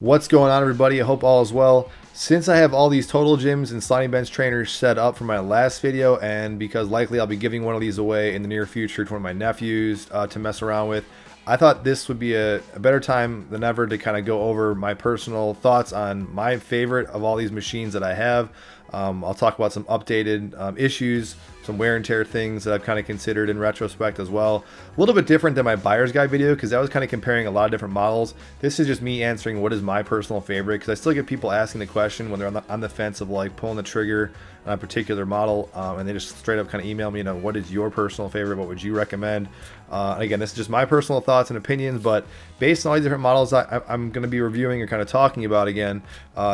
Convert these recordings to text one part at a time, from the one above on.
What's going on, everybody? I hope all is well. Since I have all these total gyms and sliding bench trainers set up for my last video, and because likely I'll be giving one of these away in the near future to one of my nephews to mess around with, I thought this would be a better time than ever to kind of go over my personal thoughts on my favorite of all these machines that I have. I'll talk about some updated issues, some wear and tear things that I've kind of considered in retrospect as well. A little bit different than my buyer's guide video because I was kind of comparing a lot of different models. This is just me answering what is my personal favorite, because I still get people asking the question when they're on the fence of like pulling the trigger on a particular model, and they just straight up kind of email me, what is your personal favorite? What would you recommend? And again, this is just my personal thoughts and opinions, but based on all these different models I'm going to be reviewing or kind of talking about again,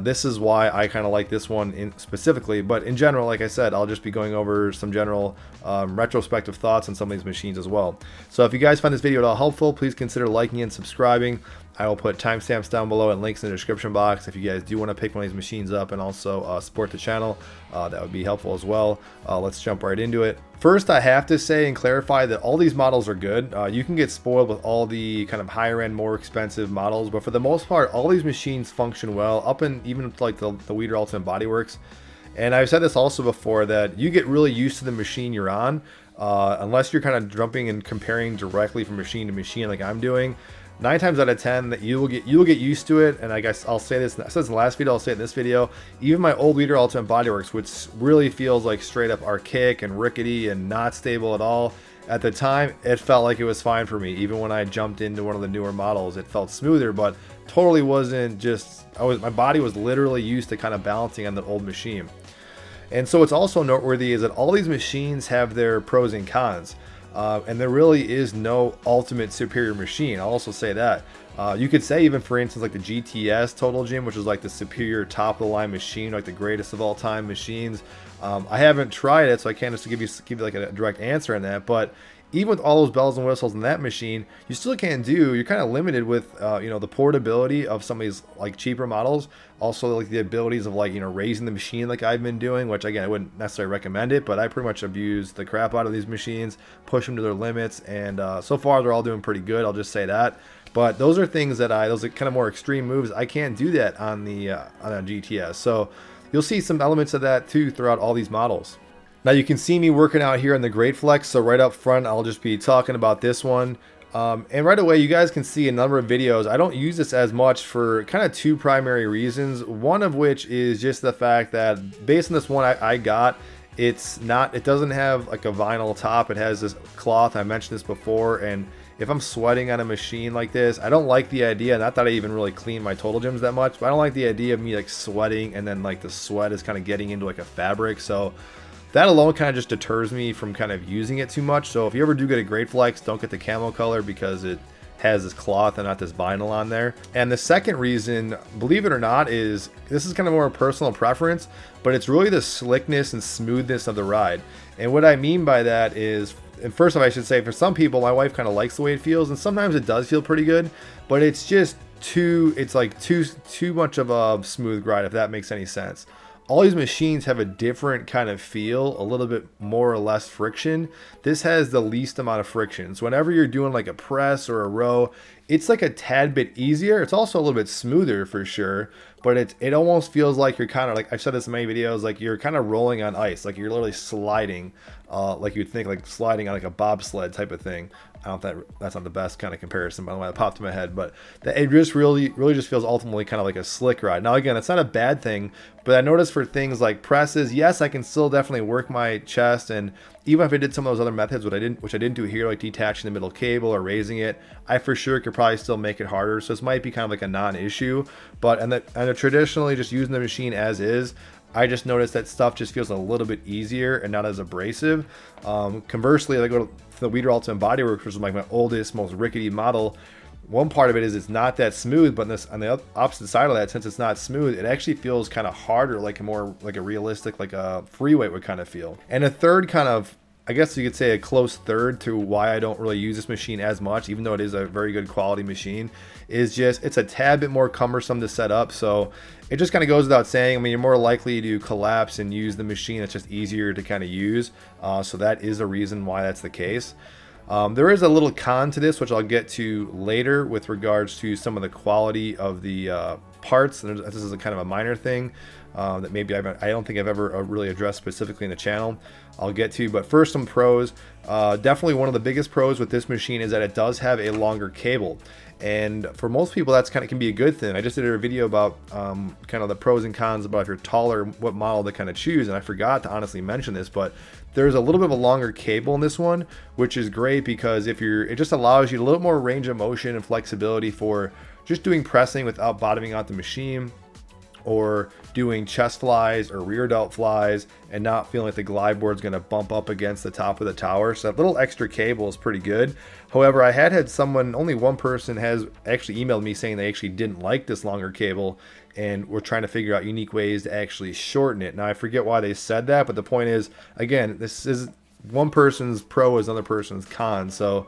this is why I kind of like this one specifically. But in general, like I said, I'll just be going over some general retrospective thoughts on some of these machines as well. So if you guys find this video at all helpful, please consider liking and subscribing. I will put timestamps down below and links in the description box if you guys do want to pick one of these machines up and also support the channel. That would be helpful as well. Let's jump right into it. First, I have to say and clarify that all these models are good. You can get spoiled with all the kind of higher end, more expensive models, but for the most part, all these machines function well, up and even like the Weider Ultimate Bodyworks. And I've said this also before, that you get really used to the machine you're on, unless you're kind of jumping and comparing directly from machine to machine like I'm doing. 9 times out of 10 that you will get used to it. And I guess I'll say this, I said this in the last video, I'll say it in this video. Even my old Weider Ultimate Bodyworks, which really feels like straight up archaic and rickety and not stable at all, at the time it felt like it was fine for me. Even when I jumped into one of the newer models, it felt smoother, but totally wasn't just, my body was literally used to kind of balancing on the old machine. And so what's also noteworthy is that all these machines have their pros and cons. And there really is no ultimate superior machine. I'll also say that. You could say, even for instance, like the GTS Total Gym, which is like the superior top of the line machine, like the greatest of all time machines. I haven't tried it, so I can't just give you like a direct answer on that. But even with all those bells and whistles in that machine, you still can't do, you're kind of limited with, the portability of some of these like cheaper models. Also like the abilities of like, raising the machine like I've been doing, which again, I wouldn't necessarily recommend it, but I pretty much abuse the crap out of these machines, push them to their limits. And so far they're all doing pretty good. I'll just say that. But those are things that those are kind of more extreme moves. I can't do that on the on a GTS. So you'll see some elements of that too throughout all these models. Now you can see me working out here in the Great Flex, so right up front I'll just be talking about this one. And right away you guys can see a number of videos. I don't use this as much for kind of 2 primary reasons. One of which is just the fact that based on this one I got, it doesn't have like a vinyl top. It has this cloth. I mentioned this before, and if I'm sweating on a machine like this, I don't like the idea. Not that I even really clean my total gyms that much, but I don't like the idea of me like sweating and then like the sweat is kind of getting into like a fabric. So that alone kind of just deters me from kind of using it too much. So if you ever do get a Great Flex, don't get the camo color because it has this cloth and not this vinyl on there. And the second reason, believe it or not, is this is kind of more a personal preference, but it's really the slickness and smoothness of the ride. And what I mean by that is, and first off, I should say, for some people, my wife kind of likes the way it feels, and sometimes it does feel pretty good, but it's just too much of a smooth ride, if that makes any sense. All these machines have a different kind of feel, a little bit more or less friction. This has the least amount of friction. So whenever you're doing like a press or a row, it's like a tad bit easier. It's also a little bit smoother for sure, but it almost feels like you're kind of, like I've said this in many videos, like you're kind of rolling on ice, like you're literally sliding, like you'd think like sliding on like a bobsled type of thing. I don't know if that's not the best kind of comparison, by the way, that popped in my head, but it just really just feels ultimately kind of like a slick ride. Now again, it's not a bad thing, but I noticed for things like presses, yes, I can still definitely work my chest, and even if I did some of those other methods, which I didn't do here, like detaching the middle cable or raising it, I for sure could probably still make it harder. So this might be kind of like a non-issue, but and traditionally just using the machine as is, I just noticed that stuff just feels a little bit easier and not as abrasive. Conversely, if I go to the Weider Ultimate Bodyworks, which is like my oldest, most rickety model, one part of it is it's not that smooth, but on the opposite side of that, since it's not smooth, it actually feels kind of harder, like a realistic, like a free weight would kind of feel. And a third kind of, I guess you could say a close third to why I don't really use this machine as much, even though it is a very good quality machine, is just it's a tad bit more cumbersome to set up. So it just kind of goes without saying. I mean, you're more likely to collapse and use the machine. It's just easier to kind of use. So that is a reason why that's the case. There is a little con to this, which I'll get to later with regards to some of the quality of the parts. And this is a kind of a minor thing that maybe I don't think I've ever really addressed specifically in the channel. I'll get to, but first some pros. Definitely one of the biggest pros with this machine is that it does have a longer cable. And for most people, that's can be a good thing. I just did a video about kind of the pros and cons about if you're taller, what model to kind of choose. And I forgot to honestly mention this, but there's a little bit of a longer cable in this one, which is great because it just allows you a little more range of motion and flexibility for just doing pressing without bottoming out the machine, or doing chest flies or rear delt flies and not feeling like the glide board is going to bump up against the top of the tower. So that little extra cable is pretty good. However, I had someone, only one person has actually emailed me saying they actually didn't like this longer cable and we're trying to figure out unique ways to actually shorten it. Now, I forget why they said that, but the point is, again, this is one person's pro is another person's con. So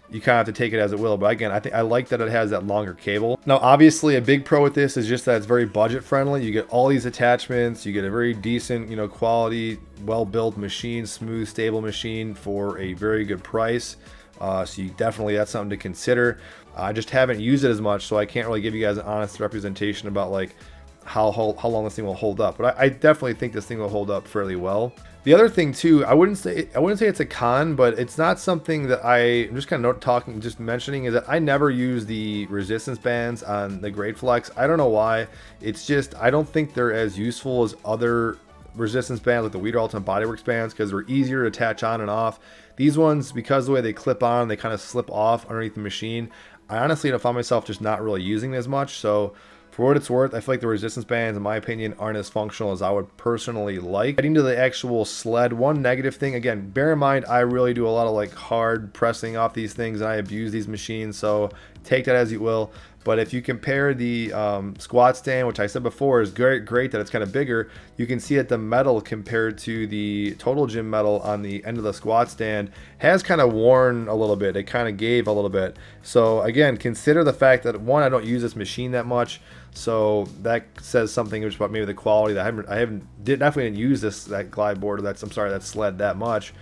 you kind of have to take it as it will. But again, I like that it has that longer cable. Now, obviously, a big pro with this is just that it's very budget friendly. You get all these attachments. You get a very decent, quality, well-built machine, smooth, stable machine for a very good price. So that's something to consider. I just haven't used it as much, so I can't really give you guys an honest representation about like how long this thing will hold up. But I definitely think this thing will hold up fairly well. The other thing too, I wouldn't say it's a con, but it's not something that I'm just kind of mentioning is that I never use the resistance bands on the Great Flex. I don't know why. It's just I don't think they're as useful as other resistance bands like the Weider Ultimate Bodyworks bands because they're easier to attach on and off. These ones, because the way they clip on, they kind of slip off underneath the machine. I honestly find myself just not really using as much. So for what it's worth, I feel like the resistance bands, in my opinion, aren't as functional as I would personally like. Getting to the actual sled, one negative thing, again, bear in mind, I really do a lot of like hard pressing off these things and I abuse these machines, so take that as you will. But if you compare the squat stand, which I said before is great that it's kind of bigger, you can see that the metal compared to the Total Gym metal on the end of the squat stand has kind of worn a little bit. It kind of gave a little bit. So again, consider the fact that one, I don't use this machine that much, so that says something about maybe the quality. That I definitely didn't use that glide board or that sled that much,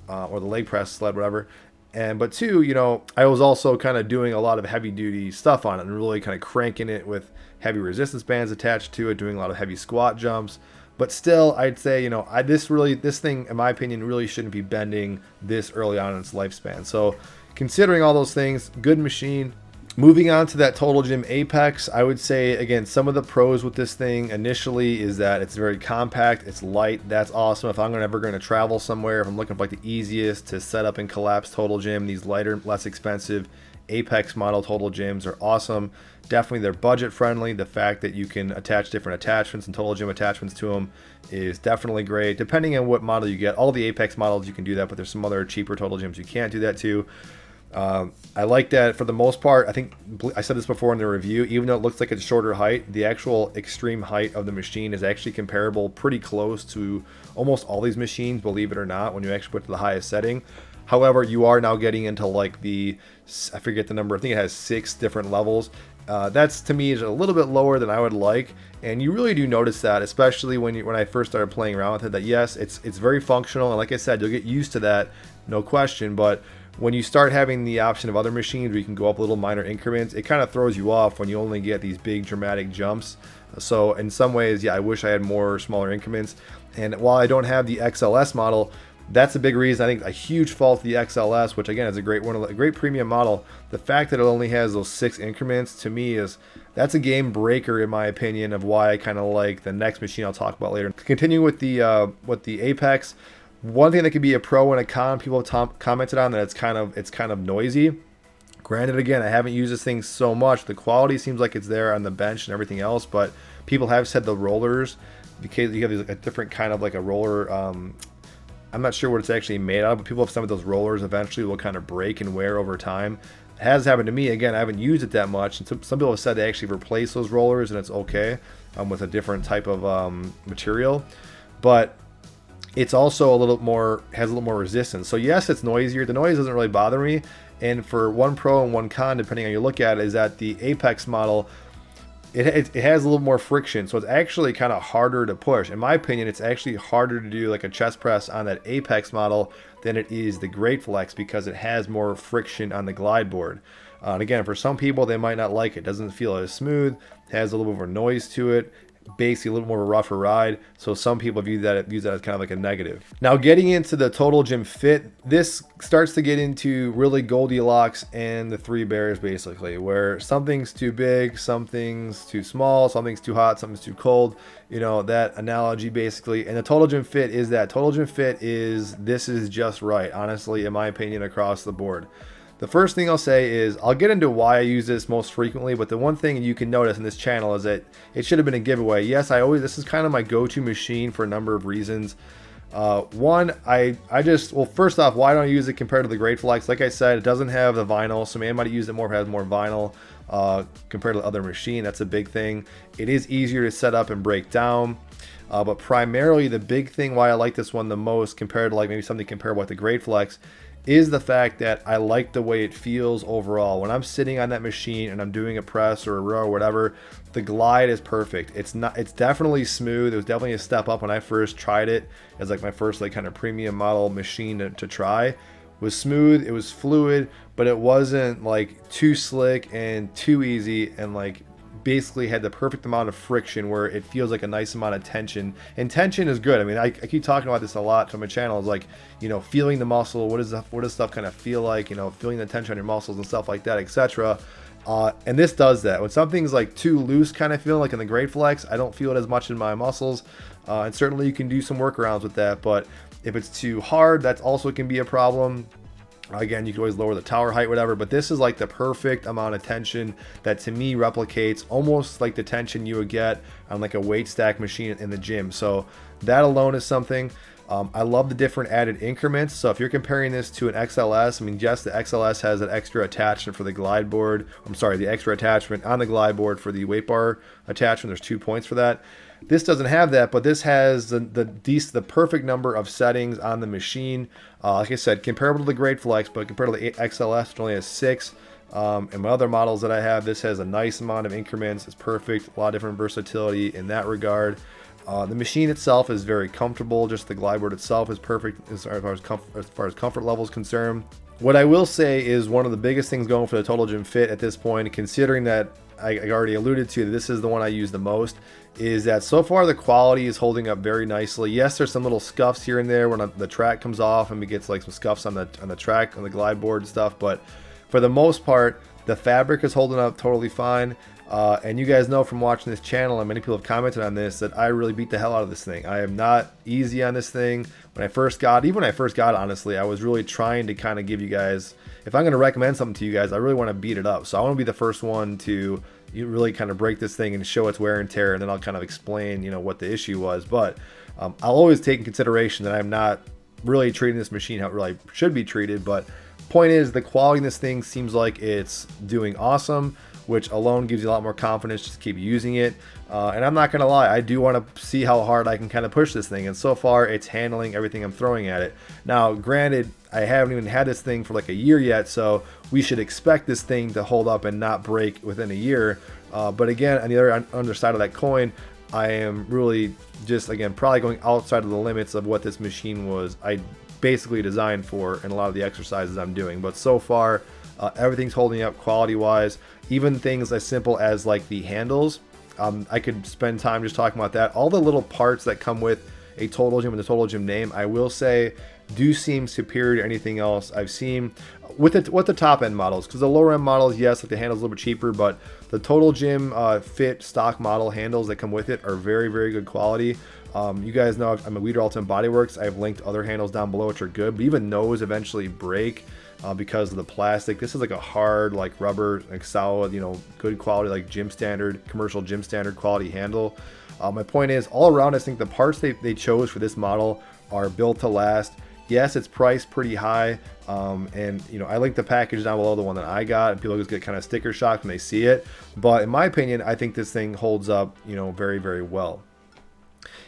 or the leg press sled, whatever. But two, I was also kind of doing a lot of heavy duty stuff on it and really kind of cranking it with heavy resistance bands attached to it, doing a lot of heavy squat jumps. But still, I'd say, this thing, in my opinion, really shouldn't be bending this early on in its lifespan. So considering all those things, good machine. Moving on to that Total Gym Apex, I would say, again, some of the pros with this thing initially is that it's very compact, it's light. That's awesome. If I'm ever going to travel somewhere, if I'm looking for like the easiest to set up and collapse Total Gym, these lighter, less expensive Apex model Total Gyms are awesome. Definitely they're budget friendly. The fact that you can attach different attachments and Total Gym attachments to them is definitely great. Depending on what model you get, all the Apex models you can do that, but there's some other cheaper Total Gyms you can't do that to. I like that for the most part. I think I said this before in the review, even though it looks like it's shorter height, the actual extreme height of the machine is actually comparable, pretty close to almost all these machines, believe it or not, when you actually put to the highest setting. However, you are now getting into like I forget the number, I think it has 6 different levels. That's, to me, is a little bit lower than I would like, and you really do notice that, especially when I first started playing around with it, that yes, it's very functional, and like I said, you'll get used to that, no question, but when you start having the option of other machines where you can go up little minor increments, it kind of throws you off when you only get these big dramatic jumps. So in some ways, yeah, I wish I had more smaller increments. And while I don't have the XLS model, that's a big reason. I think a huge fault of the XLS, which again is a great premium model. The fact that it only has those 6 increments, to me, that's a game breaker in my opinion of why I kind of like the next machine I'll talk about later. Continuing with the Apex. One thing that could be a pro and a con, people have commented on that it's kind of noisy. Granted, again, I haven't used this thing so much. The quality seems like it's there on the bench and everything else, but people have said the rollers, because you have a different kind of like a roller. I'm not sure what it's actually made out of, but people have some of those rollers eventually will kind of break and wear over time. It has happened to me. Again, I haven't used it that much, and some people have said they actually replace those rollers and it's okay with a different type of material, but it's also has a little more resistance. So yes, it's noisier. The noise doesn't really bother me. And for one pro and one con, depending on how you look at it, is that the Apex model, it has a little more friction. So it's actually kind of harder to push. In my opinion, it's actually harder to do like a chest press on that Apex model than it is the Great Flex because it has more friction on the glide board. And again, for some people, they might not like it. It doesn't feel as smooth, has a little bit of a noise to it, basically a little more of a rougher ride. So some people view that as kind of like a negative. Now, getting into the Total Gym Fit, this starts to get into really Goldilocks and the three bears, basically, where something's too big, something's too small, something's too hot, something's too cold. You know, that analogy basically. And the Total Gym Fit is that. Total Gym Fit is, this is just right, honestly, in my opinion, across the board. The first thing I'll say is, I'll get into why I use this most frequently, but the one thing you can notice in this channel is that it should have been a giveaway. Yes, this is kind of my go-to machine for a number of reasons. One, well, first off, why don't I use it compared to the Grateful X? Like I said, it doesn't have the vinyl, so man might use it more if it has more vinyl compared to the other machine. That's a big thing. It is easier to set up and break down. But primarily, the big thing why I like this one the most compared to like maybe something comparable with the Grateful X is the fact that I like the way it feels overall. When I'm sitting on that machine and I'm doing a press or a row or whatever, the glide is perfect. It's definitely smooth. It was definitely a step up when I first tried it as like my first like kind of premium model machine to try. It was smooth, it was fluid, but it wasn't like too slick and too easy, and like basically had the perfect amount of friction where it feels like a nice amount of tension. And tension is good. I mean, I keep talking about this a lot on my channel. It's like, you know, feeling the muscle. What does stuff kind of feel like? You know, feeling the tension on your muscles and stuff like that, etc. And this does that. When something's like too loose, kind of feeling like in the Grateful X, I don't feel it as much in my muscles. And certainly you can do some workarounds with that. But if it's too hard, that also can be a problem. Again, you can always lower the tower height, whatever, but this is like the perfect amount of tension that to me replicates almost like the tension you would get on like a weight stack machine in the gym. So that alone is something. I love the different added increments. So if you're comparing this to an XLS, I mean, yes, the XLS has an extra attachment for the glide board. I'm sorry, the extra attachment on the glide board for the weight bar attachment. There's 2 points for that. This doesn't have that, but this has the perfect number of settings on the machine. Like I said, comparable to the Grateful X, but compared to the XLS, it only has 6. And my other models that I have, this has a nice amount of increments. It's perfect. A lot of different versatility in that regard. The machine itself is very comfortable. Just the glide board itself is perfect as far as comfort level is concerned. What I will say is one of the biggest things going for the Total Gym Fit at this point, considering that I already alluded to, this is the one I use the most, is that so far the quality is holding up very nicely. Yes, there's some little scuffs here and there when the track comes off and it gets like some scuffs on the track, on the glide board and stuff, but for the most part, the fabric is holding up totally fine. And you guys know from watching this channel, and many people have commented on this, that I really beat the hell out of this thing. I am not easy on this thing. When I first got it, honestly, I was really trying to kind of give you guys, if I'm going to recommend something to you guys, I really want to beat it up. So I want to be the first one to really kind of break this thing and show its wear and tear, and then I'll kind of explain, you know, what the issue was. But I'll always take in consideration that I'm not really treating this machine how it really should be treated. But point is, the quality of this thing seems like it's doing awesome, which alone gives you a lot more confidence just to keep using it. And I'm not gonna lie, I do want to see how hard I can kind of push this thing, and so far it's handling everything I'm throwing at it. Now granted, I haven't even had this thing for like a year yet, so we should expect this thing to hold up and not break within a year. But again, on the other underside of that coin, I am really just, again, probably going outside of the limits of what this machine was I basically designed for in a lot of the exercises I'm doing. But so far, everything's holding up quality wise. Even things as simple as like the handles, I could spend time just talking about that. All the little parts that come with a Total Gym and the Total Gym name, I will say, do seem superior to anything else I've seen with the top end models. Because the lower end models, yes, like the handle's a little bit cheaper, but the Total Gym Fit stock model handles that come with it are very, very good quality. You guys know I'm a Weider Ultimate Body Works. I've linked other handles down below which are good, but even those eventually break because of the plastic. This is like a hard, like rubber, like solid, you know, good quality, like gym standard, commercial gym standard quality handle. My point is, all around, I think the parts they chose for this model are built to last. Yes, it's priced pretty high, and you know, I linked the package down below, the one that I got, and people just get kind of sticker shock when they see it. But in my opinion, I think this thing holds up, you know, very, very well.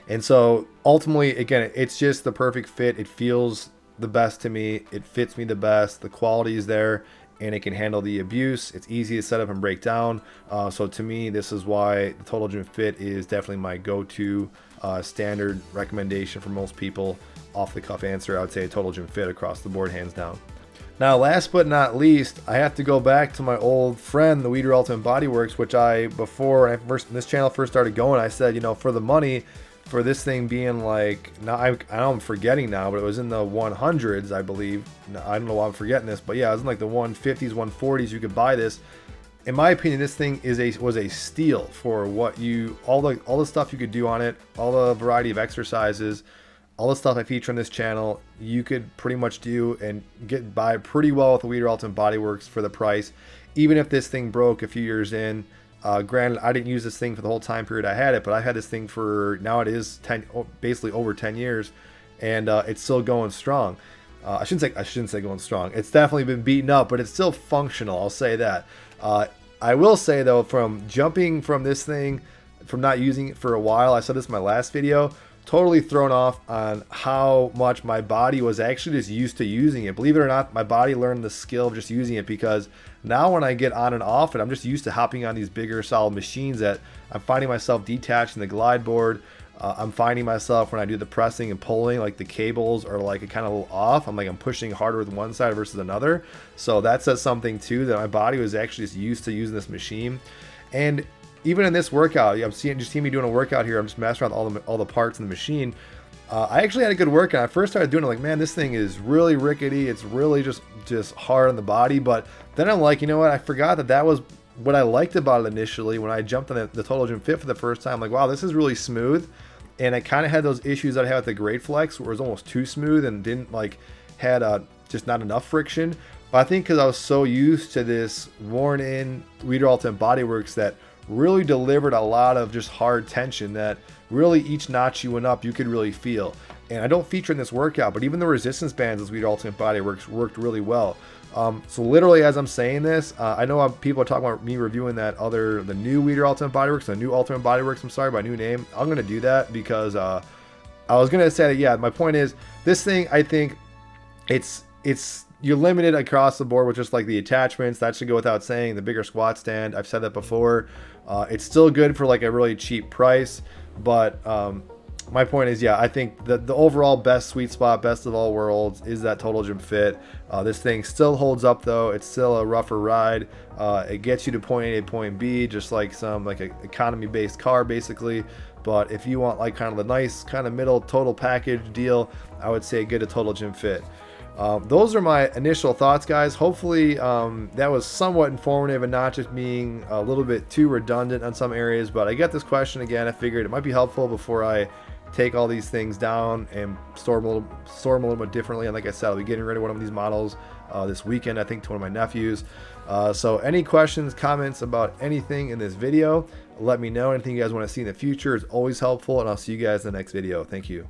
And so ultimately, again, it's just the perfect fit. It feels the best to me. It fits me the best. The quality is there, and it can handle the abuse. It's easy to set up and break down. So to me, this is why the Total Gym Fit is definitely my go-to standard recommendation for most people. Off the cuff answer, I would say Total Gym Fit across the board, hands down. Now, last but not least, I have to go back to my old friend, the Weider Ultimate Body Works, which before this channel first started going, I said, you know, for the money, for this thing being like, now I know I'm forgetting now, but it was in the 100s, I believe. I don't know why I'm forgetting this, but yeah, it was in like the 150s, 140s. You could buy this. In my opinion, this thing was a steal for what all the stuff you could do on it, all the variety of exercises, all the stuff I feature on this channel. You could pretty much do and get by pretty well with the Weider Ultimate Body Works for the price. Even if this thing broke a few years in, granted, I didn't use this thing for the whole time period I had it, but I had this thing for, now it is basically over 10 years, and it's still going strong. I shouldn't say going strong. It's definitely been beaten up, but it's still functional. I'll say that. I will say though, from jumping from this thing, from not using it for a while, I said this in my last video, totally thrown off on how much my body was actually just used to using it. Believe it or not, my body learned the skill of just using it, because now when I get on and off it, I'm just used to hopping on these bigger solid machines that I'm finding myself detaching the glide board. I'm finding myself when I do the pressing and pulling, like the cables are like kind of a little off. I'm pushing harder with one side versus another. So that says something too, that my body was actually just used to using this machine. And even in this workout, I'm seeing me doing a workout here. I'm just messing around with all the parts in the machine. I actually had a good workout. I first started doing it like, man, this thing is really rickety. It's really just hard on the body. But then I'm like, you know what? I forgot that was what I liked about it initially when I jumped on the Total Gym Fit for the first time. Like, wow, this is really smooth. And I kind of had those issues that I had with the Great Flex, where it was almost too smooth and didn't had just not enough friction. But I think because I was so used to this worn-in Weider Ultimate Body Works that really delivered a lot of just hard tension, that really each notch you went up, you could really feel. And I don't feature in this workout, but even the resistance bands as Weider Ultimate Body Works worked really well. So literally, as I'm saying this, I know people are talking about me reviewing the new Weider Ultimate Body Works, the new Ultimate Body Works, I'm sorry, by new name. I'm going to do that because I was going to say that, yeah, my point is, this thing, I think you're limited across the board with just like the attachments. That should go without saying. The bigger squat stand, I've said that before. It's still good for like a really cheap price, but my point is, yeah, I think that the overall best sweet spot, best of all worlds, is that Total Gym Fit. This thing still holds up though. It's still a rougher ride. It gets you to point A to point B, just like some economy based car basically. But if you want like kind of the nice kind of middle total package deal, I would say get a Total Gym Fit. Those are my initial thoughts, guys. Hopefully that was somewhat informative and not just being a little bit too redundant on some areas. But I get this question again. I figured it might be helpful before I take all these things down and store them a little bit differently. And like I said, I'll be getting rid of one of these models this weekend, I think, to one of my nephews. So any questions, comments about anything in this video, let me know. Anything you guys want to see in the future is always helpful, and I'll see you guys in the next video. Thank you.